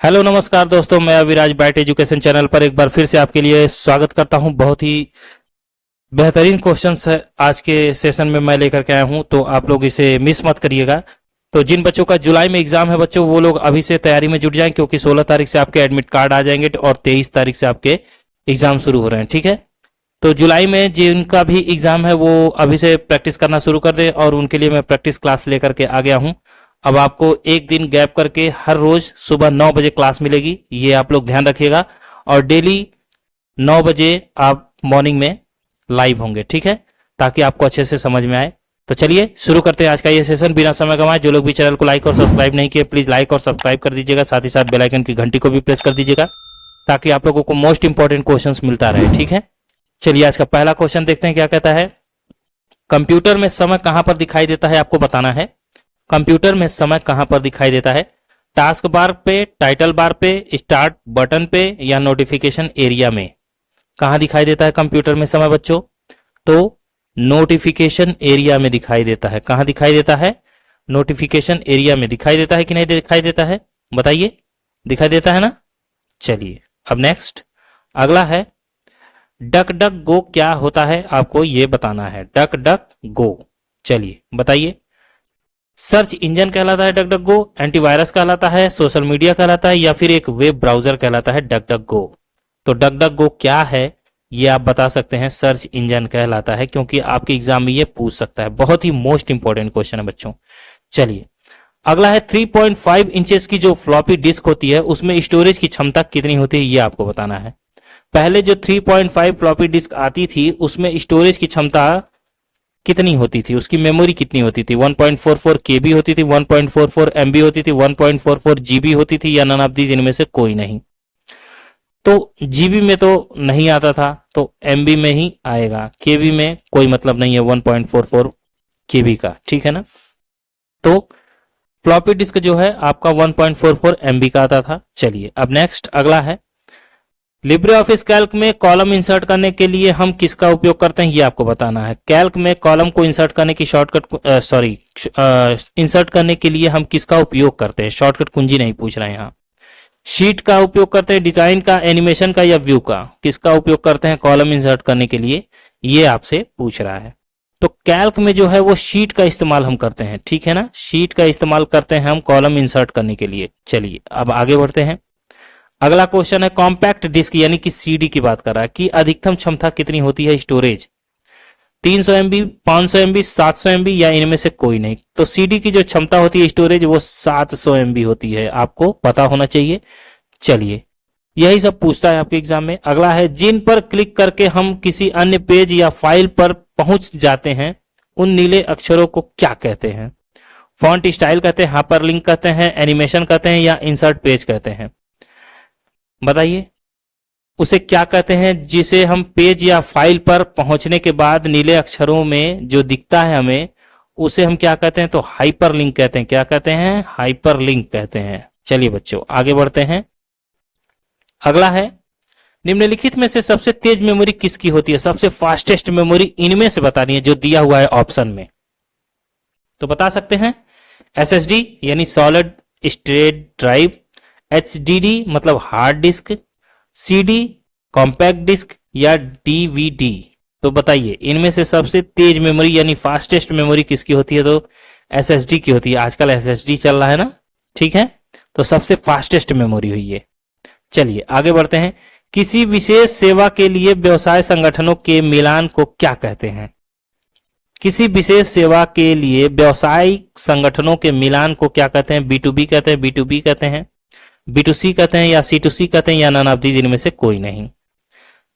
Hello नमस्कार दोस्तों, मैं अविराज बैट एजुकेशन चैनल पर एक बार फिर से आपके लिए स्वागत करता हूं। बहुत ही बेहतरीन क्वेश्चंस है आज के सेशन में मैं लेकर के आया हूं, तो आप लोग इसे मिस मत करिएगा। तो जिन बच्चों का जुलाई में एग्जाम है बच्चों, वो लोग अभी से तैयारी में जुट जाएं, क्योंकि 16 तारीख से आपके एडमिट कार्ड आ जाएंगे और 23 तारीख से आपके एग्जाम शुरू हो रहे हैं। ठीक है, तो जुलाई में जिनका भी एग्जाम है वो अभी से प्रैक्टिस करना शुरू कर दें, और उनके लिए मैं प्रैक्टिस क्लास लेकर के आ गया हूं। अब आपको एक दिन गैप करके हर रोज सुबह 9 बजे क्लास मिलेगी, ये आप लोग ध्यान रखिएगा। और डेली 9 बजे आप मॉर्निंग में लाइव होंगे, ठीक है, ताकि आपको अच्छे से समझ में आए। तो चलिए शुरू करते हैं आज का ये सेशन बिना समय गंवाए। जो लोग भी चैनल को लाइक और सब्सक्राइब नहीं किए, प्लीज लाइक और सब्सक्राइब कर दीजिएगा। साथ ही साथ बेल आइकन की घंटी को भी प्रेस कर दीजिएगा, ताकि आप लोगों को मोस्ट इंपॉर्टेंट क्वेश्चंस मिलता रहे। ठीक है, चलिए आज का पहला क्वेश्चन देखते हैं क्या कहता है। कंप्यूटर में समय कहां पर दिखाई देता है, आपको बताना है। कंप्यूटर में समय कहां पर दिखाई देता है? टास्क बार पे, टाइटल बार पे, स्टार्ट बटन पे, या नोटिफिकेशन एरिया में? कहां दिखाई देता है कंप्यूटर में समय बच्चों? तो नोटिफिकेशन एरिया में दिखाई देता है। कहां दिखाई देता है? नोटिफिकेशन एरिया में दिखाई देता है कि नहीं दिखाई देता है? बताइए, दिखाई देता है ना। चलिए अब नेक्स्ट अगला है, डक डक गो क्या होता है, आपको ये बताना है। डक डक गो, चलिए बताइए। सर्च इंजन कहलाता है डक डक गो, एंटीवायरस कहलाता है, सोशल मीडिया कहलाता है, या फिर एक वेब ब्राउजर कहलाता है डक डक गो? तो डक डक गो क्या है ये आप बता सकते हैं। सर्च इंजन कहलाता है, क्योंकि आपके एग्जाम में ये पूछ सकता है। बहुत ही मोस्ट इंपॉर्टेंट क्वेश्चन है बच्चों। चलिए अगला है, 3.5 इंचेस की जो फ्लॉपी डिस्क होती है उसमें स्टोरेज की क्षमता कितनी होती है, ये आपको बताना है। पहले जो 3.5 फ्लॉपी डिस्क आती थी उसमें स्टोरेज की क्षमता कितनी होती थी, उसकी मेमोरी कितनी होती थी? 1.44 केबी होती थी, 1.44 एमबी होती थी, 1.44 जीबी होती थी, या नन ऑफ दीज इनमें से कोई नहीं? तो जीबी में तो नहीं आता था, तो एमबी में ही आएगा। केबी में कोई मतलब नहीं है 1.44 केबी का, ठीक है ना। तो फ्लॉपी डिस्क जो है आपका 1.44 एमबी का आता था। चलिए अब नेक्स्ट अगला है, लिब्रे ऑफिस कैल्क में कॉलम इंसर्ट करने के लिए हम किसका उपयोग करते हैं, ये आपको बताना है। कैल्क में कॉलम को इंसर्ट करने की इंसर्ट करने के लिए हम किसका उपयोग करते हैं? शॉर्टकट कुंजी नहीं पूछ रहे हैं यहाँ। शीट का उपयोग करते हैं, डिजाइन का, एनिमेशन का, या व्यू का? किसका उपयोग करते हैं कॉलम इंसर्ट करने के लिए, ये आपसे पूछ रहा है। तो कैल्क में जो है वो शीट का इस्तेमाल हम करते हैं, ठीक है ना। शीट का इस्तेमाल करते हैं हम कॉलम इंसर्ट करने के लिए। चलिए अब आगे बढ़ते हैं। अगला क्वेश्चन है, कॉम्पैक्ट डिस्क यानी कि सीडी की बात कर रहा है कि अधिकतम क्षमता कितनी होती है स्टोरेज? 300 एमबी, 500 एमबी, 700 एमबी, या इनमें से कोई नहीं? तो सीडी की जो क्षमता होती है स्टोरेज वो 700 एमबी होती है, आपको पता होना चाहिए। चलिए यही सब पूछता है आपके एग्जाम में। अगला है, जिन पर क्लिक करके हम किसी अन्य पेज या फाइल पर पहुंच जाते हैं उन नीले अक्षरों को क्या कहते हैं? फॉन्ट स्टाइल कहते हैं, हाइपरलिंक कहते हैं, एनिमेशन कहते हैं, या इंसर्ट पेज कहते हैं? बताइए, उसे क्या कहते हैं जिसे हम पेज या फाइल पर पहुंचने के बाद नीले अक्षरों में जो दिखता है हमें, उसे हम क्या कहते हैं? तो हाइपरलिंक कहते हैं। क्या कहते हैं? हाइपरलिंक कहते हैं। चलिए बच्चों आगे बढ़ते हैं। अगला है, निम्नलिखित में से सबसे तेज मेमोरी किसकी होती है? सबसे फास्टेस्ट मेमोरी इनमें से बतानी है जो दिया हुआ है ऑप्शन में। तो बता सकते हैं, एसएसडी यानी सॉलिड स्टेट ड्राइव, एचडीडी मतलब hard disk, CD compact disk, या डीवीडी? तो बताइए इनमें से सबसे तेज मेमोरी यानी फास्टेस्ट मेमोरी किसकी होती है? तो एसएसडी की होती है। आजकल एसएसडी चल रहा है ना, ठीक है, तो सबसे फास्टेस्ट मेमोरी हुई है। चलिए आगे बढ़ते हैं। किसी विशेष सेवा के लिए व्यवसाय संगठनों के मिलान को क्या कहते हैं? किसी विशेष सेवा के लिए व्यवसायिक संगठनों के मिलान को क्या कहते हैं? बी2बी कहते हैं, बी2बी कहते हैं, बी2सी कहते हैं, या सी2सी कहते हैं, या नन ऑफ दीज इनमें से कोई नहीं?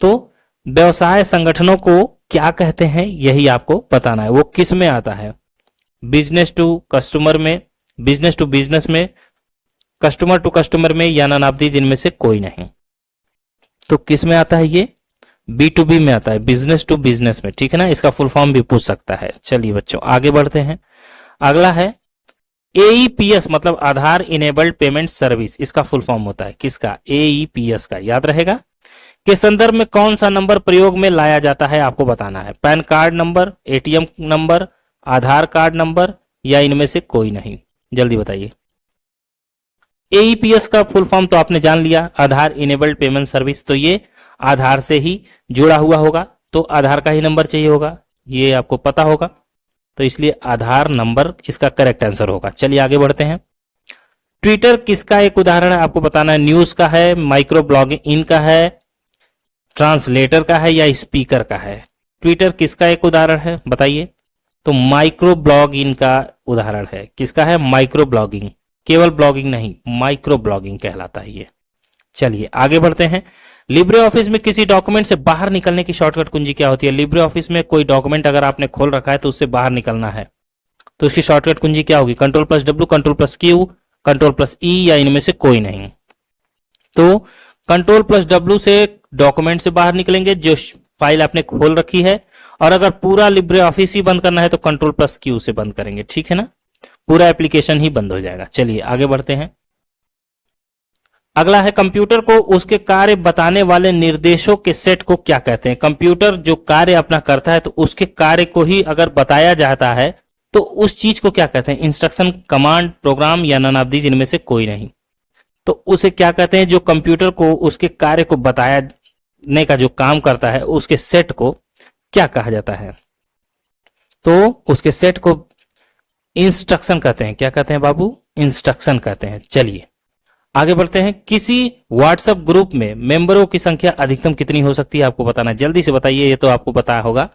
तो व्यवसाय संगठनों को क्या कहते हैं यही आपको बताना है। वो किस में आता है? बिजनेस टू कस्टमर में, बिजनेस टू बिजनेस में, कस्टमर टू कस्टमर में, या नन ऑफ दीज इनमें से कोई नहीं? तो किस में आता है ये? बी2बी में आता है, बिजनेस टू बिजनेस में, ठीक है ना। इसका फुल फॉर्म भी पूछ सकता है। चलिए बच्चों आगे बढ़ते हैं। अगला है, एईपीएस मतलब आधार इनेबल्ड पेमेंट सर्विस, इसका फुल फॉर्म होता है किसका? एईपीएस का, याद रहेगा। के संदर्भ में कौन सा नंबर प्रयोग में लाया जाता है, आपको बताना है। PAN card number, ATM number, Aadhaar card number, या इनमें से कोई नहीं? जल्दी बताइए। एईपीएस का फुल फॉर्म तो आपने जान लिया, आधार इनेबल्ड पेमेंट सर्विस, तो ये आधार से ही जुड़ा हुआ होगा, तो आधार का ही नंबर चाहिए होगा, ये आपको पता होगा, तो इसलिए आधार नंबर इसका करेक्ट आंसर होगा। चलिए आगे बढ़ते हैं। ट्विटर किसका एक उदाहरण है आपको बताना है, न्यूज का है, माइक्रो ब्लॉगिंग इन का है, ट्रांसलेटर का है या स्पीकर का है। ट्विटर किसका एक उदाहरण है बताइए, तो माइक्रो ब्लॉगिंग का उदाहरण है। किसका है, माइक्रो ब्लॉगिंग, केवल ब्लॉगिंग नहीं, माइक्रो ब्लॉगिंग कहलाता है ये। चलिए आगे बढ़ते हैं। लिब्रे ऑफिस में किसी डॉक्यूमेंट से बाहर निकलने की शॉर्टकट कुंजी क्या होती है। लिब्रे ऑफिस में कोई डॉक्यूमेंट अगर आपने खोल रखा है तो उससे बाहर निकलना है, तो उसकी शॉर्टकट कुंजी क्या होगी, Ctrl+W, Ctrl+Q, Ctrl+E या इनमें से कोई नहीं। तो Ctrl+W से डॉक्यूमेंट से बाहर निकलेंगे जो फाइल आपने खोल रखी है, और अगर पूरा लिब्रे ऑफिस ही बंद करना है तो Ctrl+Q से बंद करेंगे, ठीक है ना, पूरा एप्लीकेशन ही बंद हो जाएगा। चलिए आगे बढ़ते हैं। अगला है, कंप्यूटर को उसके कार्य बताने वाले निर्देशों के सेट को क्या कहते हैं। कंप्यूटर जो कार्य अपना करता है तो उसके कार्य को ही अगर बताया जाता है तो उस चीज को क्या कहते हैं, इंस्ट्रक्शन, कमांड, प्रोग्राम या नन ऑफ दीज, इनमें से कोई नहीं। तो उसे क्या कहते हैं, जो कंप्यूटर को उसके कार्य को बताने का जो काम करता है उसके सेट को क्या कहा जाता है, तो उसके सेट को इंस्ट्रक्शन कहते हैं। क्या कहते हैं बाबू, इंस्ट्रक्शन कहते हैं। चलिए आगे बढ़ते हैं। किसी व्हाट्सएप ग्रुप में मेंबरों की संख्या अधिकतम कितनी हो सकती है आपको बताना है, जल्दी से बताइए, ये तो आपको पता होगा।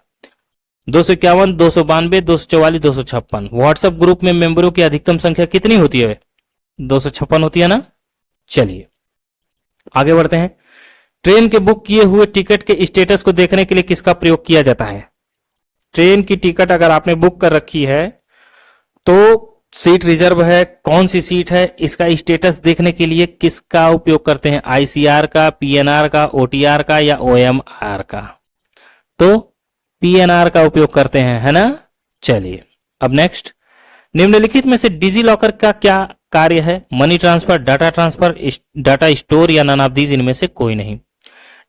251, 292, 244, 256। व्हाट्सएप ग्रुप में मेंबरों की अधिकतम संख्या कितनी होती है, 256 होती है ना। चलिए आगे बढ़ते हैं। ट्रेन के बुक किए हुए टिकट के स्टेटस को देखने के लिए किसका प्रयोग किया जाता है। ट्रेन की टिकट अगर आपने बुक कर रखी है तो सीट रिजर्व है, कौन सी सीट है, इसका स्टेटस देखने के लिए किसका उपयोग करते हैं, आईसीआर का, पीएनआर का, ओटीआर का या ओएमआर का। तो पीएनआर का उपयोग करते हैं, है ना। चलिए अब नेक्स्ट, निम्नलिखित में से डिजी लॉकर का क्या कार्य है, money transfer, data transfer, data store या नन ऑफ दीज, इनमें से कोई नहीं।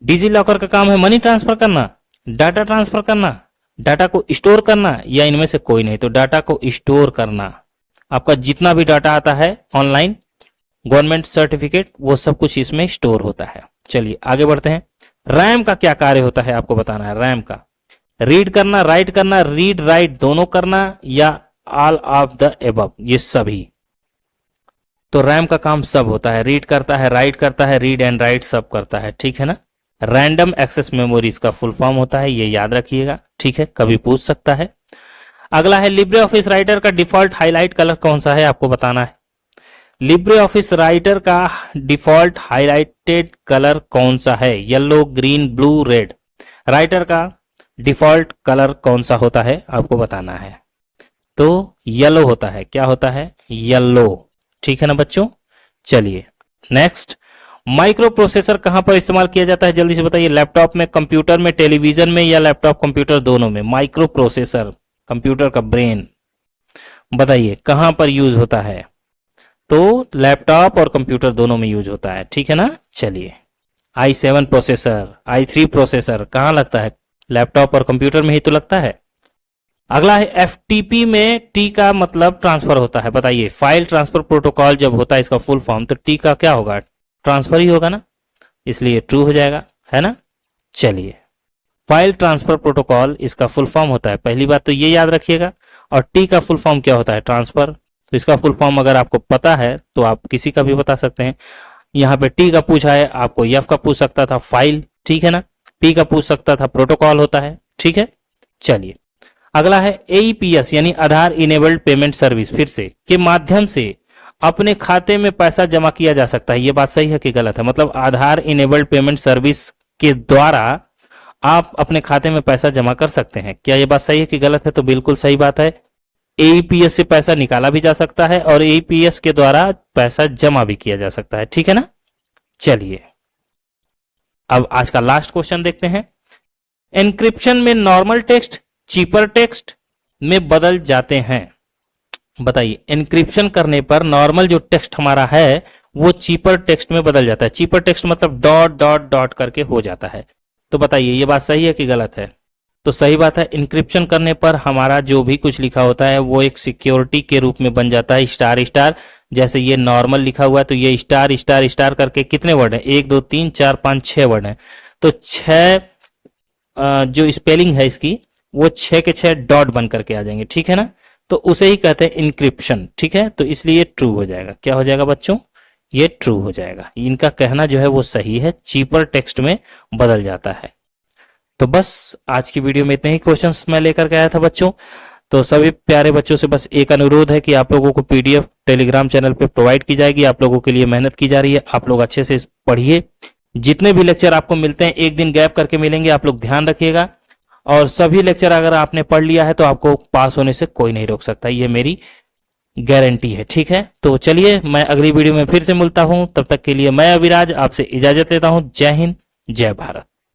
डिजी लॉकर का काम है मनी ट्रांसफर करना, डाटा ट्रांसफर करना, डाटा को स्टोर करना या इनमें से कोई नहीं। तो डाटा को स्टोर करना, आपका जितना भी डाटा आता है ऑनलाइन, गवर्नमेंट सर्टिफिकेट, वो सब कुछ इसमें स्टोर होता है। चलिए आगे बढ़ते हैं। रैम का क्या कार्य होता है आपको बताना है। रैम का रीड करना, राइट करना, रीड राइट दोनों करना या ऑल ऑफ द एबव, ये सभी। तो रैम का काम सब होता है, रीड करता है, राइट करता है, रीड एंड राइट सब करता है, ठीक है ना। रैंडम एक्सेस मेमोरी इसका फुल फॉर्म होता है, ये याद रखिएगा, ठीक है, कभी पूछ सकता है। अगला है, लिब्रे ऑफिस राइटर का डिफॉल्ट हाईलाइट कलर कौन सा है आपको बताना है। लिब्रे ऑफिस राइटर का डिफॉल्ट हाईलाइटेड कलर कौन सा है, yellow, green, blue, red. Writer का डिफॉल्ट कलर कौन सा होता है आपको बताना है, तो येलो होता है। क्या होता है, येलो, ठीक है ना बच्चों। चलिए नेक्स्ट, माइक्रो प्रोसेसर कहां पर इस्तेमाल किया जाता है, जल्दी से बताइए। लैपटॉप में, कंप्यूटर में, टेलीविजन में या लैपटॉप कंप्यूटर दोनों में। माइक्रो प्रोसेसर, कंप्यूटर का ब्रेन, बताइए कहां पर यूज होता है, तो लैपटॉप और कंप्यूटर दोनों में यूज होता है, ठीक है ना। चलिए, i7 प्रोसेसर, i3 प्रोसेसर कहां लगता है, लैपटॉप और कंप्यूटर में ही तो लगता है। अगला है, एफटीपी में टी का मतलब ट्रांसफर होता है, बताइए। फाइल ट्रांसफर प्रोटोकॉल जब होता है इसका फुल फॉर्म, तो टी का क्या होगा, ट्रांसफर ही होगा ना, इसलिए ट्रू हो जाएगा, है ना। चलिए, फाइल ट्रांसफर प्रोटोकॉल इसका फुल फॉर्म होता है, पहली बात तो ये याद रखिएगा। और टी का फुल फॉर्म क्या होता है, ट्रांसफर। तो इसका फुल फॉर्म अगर आपको पता है तो आप किसी का भी बता सकते हैं। यहाँ पे टी का पूछा है, आपको एफ का पूछ सकता था, फाइल, ठीक है ना। पी का पूछ सकता था, प्रोटोकॉल होता है, ठीक है। चलिए अगला है, एईपीएस यानी आधार इनेबल्ड पेमेंट सर्विस, फिर से के माध्यम से अपने खाते में पैसा जमा किया जा सकता है। ये बात सही है कि गलत है, मतलब आधार इनेबल्ड पेमेंट सर्विस के द्वारा आप अपने खाते में पैसा जमा कर सकते हैं। क्या ये बात सही है कि गलत है, तो बिल्कुल सही बात है। एईपीएस से पैसा निकाला भी जा सकता है और एईपीएस के द्वारा पैसा जमा भी किया जा सकता है, ठीक है ना। चलिए अब आज का लास्ट क्वेश्चन देखते हैं। एन्क्रिप्शन में नॉर्मल टेक्स्ट चीपर टेक्स्ट में बदल जाते हैं, बताइए। एन्क्रिप्शन करने पर नॉर्मल जो टेक्स्ट हमारा है वो चीपर टेक्स्ट में बदल जाता है। चीपर टेक्स्ट मतलब डॉट डॉट डॉट करके हो जाता है। तो बताइए ये बात सही है कि गलत है, तो सही बात है। इंक्रिप्शन करने पर हमारा जो भी कुछ लिखा होता है वो एक सिक्योरिटी के रूप में बन जाता है, स्टार स्टार, जैसे ये नॉर्मल लिखा हुआ है तो ये स्टार स्टार स्टार करके कितने वर्ड है, 1 2 3 4 5 6 वर्ड है। तो 6 जो स्पेलिंग है इसकी वो 6 के 6 डॉट बन करके आ जाएंगे, ठीक है ना। तो उसे ही कहते हैं इंक्रिप्शन, ठीक है। तो इसलिए ट्रू हो जाएगा। क्या हो जाएगा बच्चों, ये ट्रू हो जाएगा। इनका कहना जो है वो सही है, चीपर टेक्स्ट में बदल जाता है। तो बस आज की वीडियो में इतने ही क्वेश्चंस मैं लेकर के आया था बच्चों। तो सभी प्यारे बच्चों से बस एक अनुरोध है कि आप लोगों को पीडीएफ टेलीग्राम चैनल पे प्रोवाइड की जाएगी। आप लोगों के लिए मेहनत की जा रही है, आप लोग अच्छे से पढ़िए। जितने भी लेक्चर आपको मिलते हैं एक दिन गैप करके मिलेंगे, आप लोग ध्यान रखिएगा। और सभी लेक्चर अगर आपने पढ़ लिया है तो आपको पास होने से कोई नहीं रोक सकता, ये मेरी गारंटी है, ठीक है। तो चलिए मैं अगली वीडियो में फिर से मिलता हूं, तब तक के लिए मैं अविराज आपसे इजाजत लेता हूं। जय हिंद, जय भारत।